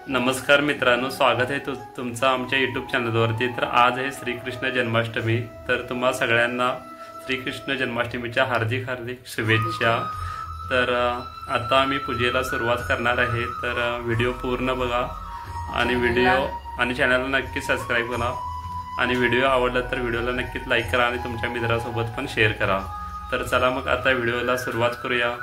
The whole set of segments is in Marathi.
नमस्कार मित्रांनो, स्वागत आहे तुमचं आमच्या यूट्यूब चॅनलवरती। तर आज आहे श्रीकृष्ण जन्माष्टमी। तर तुम्हा सगळ्यांना श्रीकृष्ण जन्माष्टमीच्या हार्दिक हार्दिक शुभेच्छा। तर आता आम्ही पूजेला सुरुवात करणार आहे। तर व्हिडिओ पूर्ण बघा आणि चॅनलला नक्की सबस्क्राईब करा आणि व्हिडिओ आवडला तर व्हिडिओला नक्कीच लाईक करा आणि तुमच्या मित्रांसोबत पण शेअर करा। तर चला मग आता व्हिडिओला सुरुवात करूया।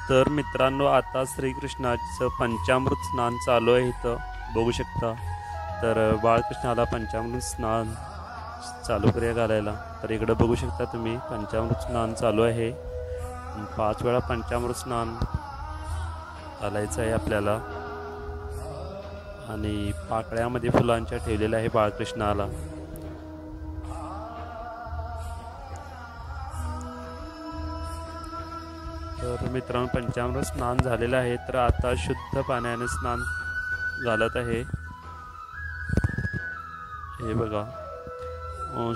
तर मित्रांनो, आता श्रीकृष्णाचं पंचामृत स्नान चालू आहे। इथं बघू शकता। तर बाळकृष्णाला पंचामृत स्नान चालू करूया घालायला। तर इकडं बघू शकता तुम्ही, पंचामृत स्नान चालू आहे। 5 वेळा पंचामृत स्नान घालायचं आहे आपल्याला आणि पाकळ्यामध्ये फुलांच्या ठेवलेल्या आहे बाळकृष्णाला। तर मित्रांनो, पंचामृत स्नान झालेलं आहे। तर आता शुद्ध पाण्याने स्नान घालत आहे। हे बघा,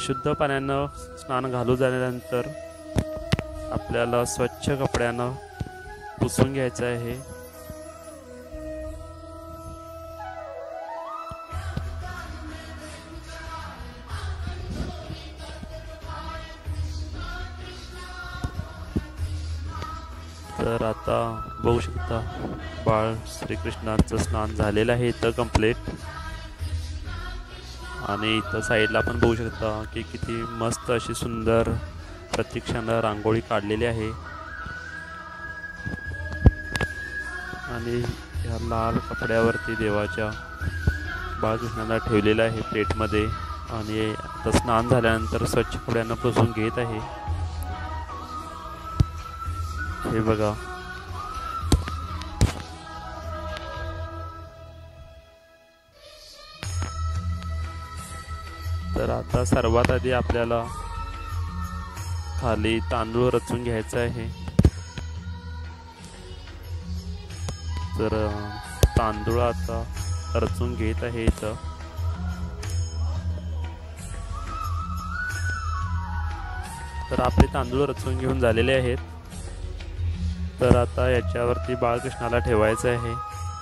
शुद्ध पाण्यानं स्नान घालू झाल्यानंतर आपल्याला स्वच्छ कपड्यानं पुसून घ्यायचं आहे। तर आता बघू शकता, बाळ श्रीकृष्णाचं स्नान झालेलं आहे इथं कंप्लीट। आणि इथं साईडला पण बघू शकता की किती मस्त अशी सुंदर प्रतीक्षानं रांगोळी काढलेली आहे। आणि या लाल कपड्यावरती देवाच्या बाळकृष्णाला ठेवलेलं आहे प्लेटमध्ये। आणि आता स्नान झाल्यानंतर स्वच्छ कपड्यानं पुसून घेत आहे। हे बघा, तर आता सर्वात आधी आपल्याला खाली तांदूळ रचून घ्यायचा आहे। तर तांदूळ आता रचून घेत आहे इथं। तर आपले तांदूळ रचून घेऊन झालेले आहेत। तर आता याच्यावरती बाळकृष्णाला ठेवायचं आहे।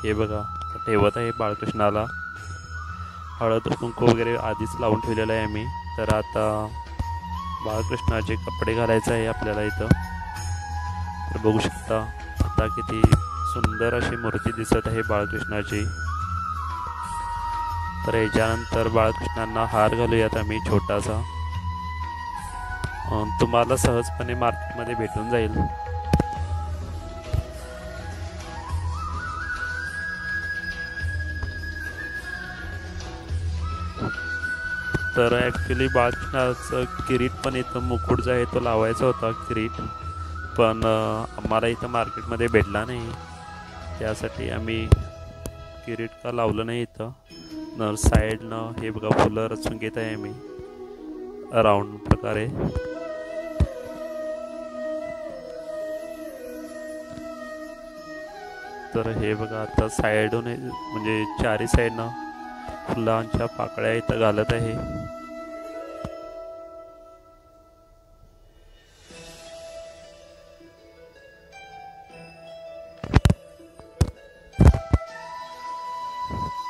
हे बघा, ठेवत आहे बाळकृष्णाला। हळद कुंकू वगैरे आधीच लावून ठेवलेलं आहे आम्ही। तर आता बाळकृष्णाचे कपडे घालायचे आहे आपल्याला इथं। तर बघू शकता आता किती सुंदर अशी मूर्ती दिसत आहे बाळकृष्णाची। तर याच्यानंतर बाळकृष्णांना हार घालूयात आम्ही छोटासा। तुम्हाला सहजपणे मार्केटमध्ये भेटून जाईल। तर ॲक्च्युली बाळकृष्णाचं किरीट पण इथं, मुकुट जो आहे तो लावायचा होता किरीट, पण आम्हाला इथं मार्केटमध्ये भेटला नाही। त्यासाठी आम्ही किरीट का लावलं नाही इथं। साईडनं हे बघा फुलं रचून घेत आहे आम्ही राऊंड प्रकारे। तर हे बघा, आता साईडून म्हणजे चारी साईडनं फुलांच्या पाकळ्या इथं घालत आहे।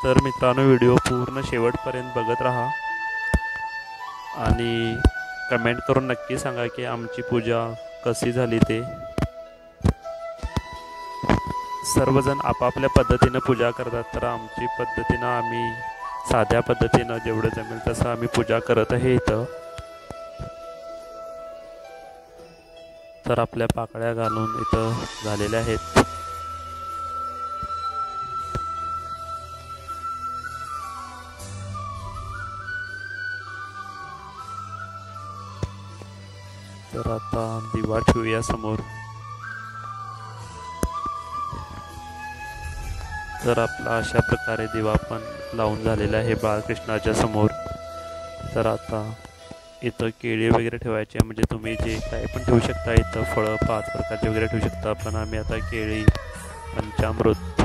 तर मित्रांनो, व्हिडिओ पूर्ण शेवटपर्यंत बघत राहा आणि कमेंट करून नक्की सांगा की आमची पूजा कशी झाली ते। सर्वजण आपापल्या पद्धतीनं पूजा करतात, तर आमची पद्धतीनं आम्ही साध्या पद्धतीनं जेवढं जमेल तसं आम्ही पूजा करत आहे इथं। तर आपल्या पाकळ्या घालून इथं झालेल्या आहेत। तर आता दिवा ठेवूया समोर। तर आपला अशा प्रकारे दिवा पण लावून झालेला आहे बाळकृष्णाच्या समोर। तर आता इथं केळी वगैरे ठेवायची आहे, म्हणजे तुम्ही जे काय पण ठेवू शकता इथं, फळं 5 प्रकारचे वगैरे ठेवू शकता। पण आम्ही आता केळी, पंचामृत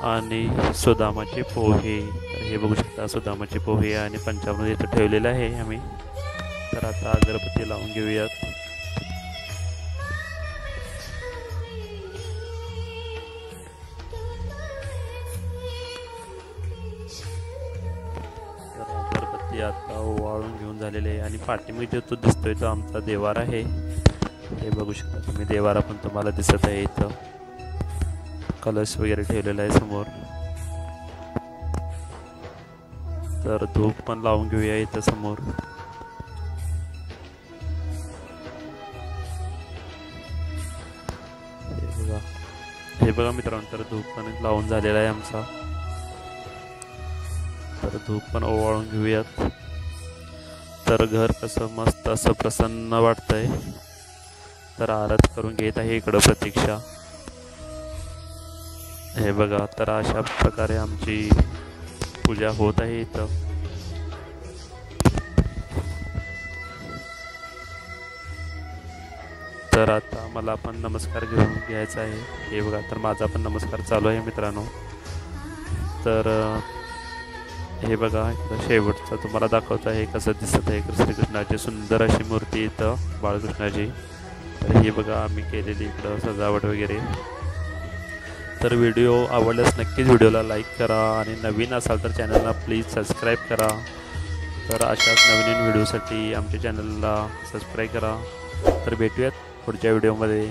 आणि सुदामाचे पोहे, तर हे बघू शकता सुदामाचे पोहे आणि पंचामृत इथं ठेवलेलं आहे आम्ही। तर आता अगरबत्ती लावून घेऊयात। ते आता ओवाळून घेऊन झालेले आहे. आणि पाठीमागे तो दिसतोय तो आमचा देवारा आहे. हे बघू शकता तुम्ही, देवारा पण तुम्हाला दिसत आहे. इथं कलश वगैरे ठेवलेला आहे समोर. तर धूप पण लावून घेऊया इथं समोर. हे बघा मित्रांनो, तर धूप पण लावून झालेला आहे आमचा. तर धूप पण ओवाळून घेऊयात. तर घर कसं मस्त असं प्रसन्न वाटतंय. तर आरती करून घेत आहे इकडं प्रतीक्षा. हे बघा, तर अशा प्रकारे आमची पूजा होत आहे इथं. तर आता मला पण नमस्कार घेऊन घ्यायचा आहे. हे बघा, तर माझा पण नमस्कार चालू आहे मित्रांनो. तर हे बघा, इकडं शेवटचं तुम्हाला दाखवत आहे कसं दिसत आहे श्रीकृष्णाची सुंदर अशी मूर्ती इथं बाळकृष्णाची. तर हे बघा आम्ही केलेली इकडं सजावट वगैरे. तर व्हिडिओ आवडल्यास नक्कीच व्हिडिओला लाईक करा आणि नवीन असाल तर चॅनलला प्लीज सबस्क्राईब करा. तर अशाच नवीन व्हिडिओसाठी आमच्या चॅनलला सबस्क्राईब करा. तर भेटूयात पुढच्या व्हिडिओमध्ये.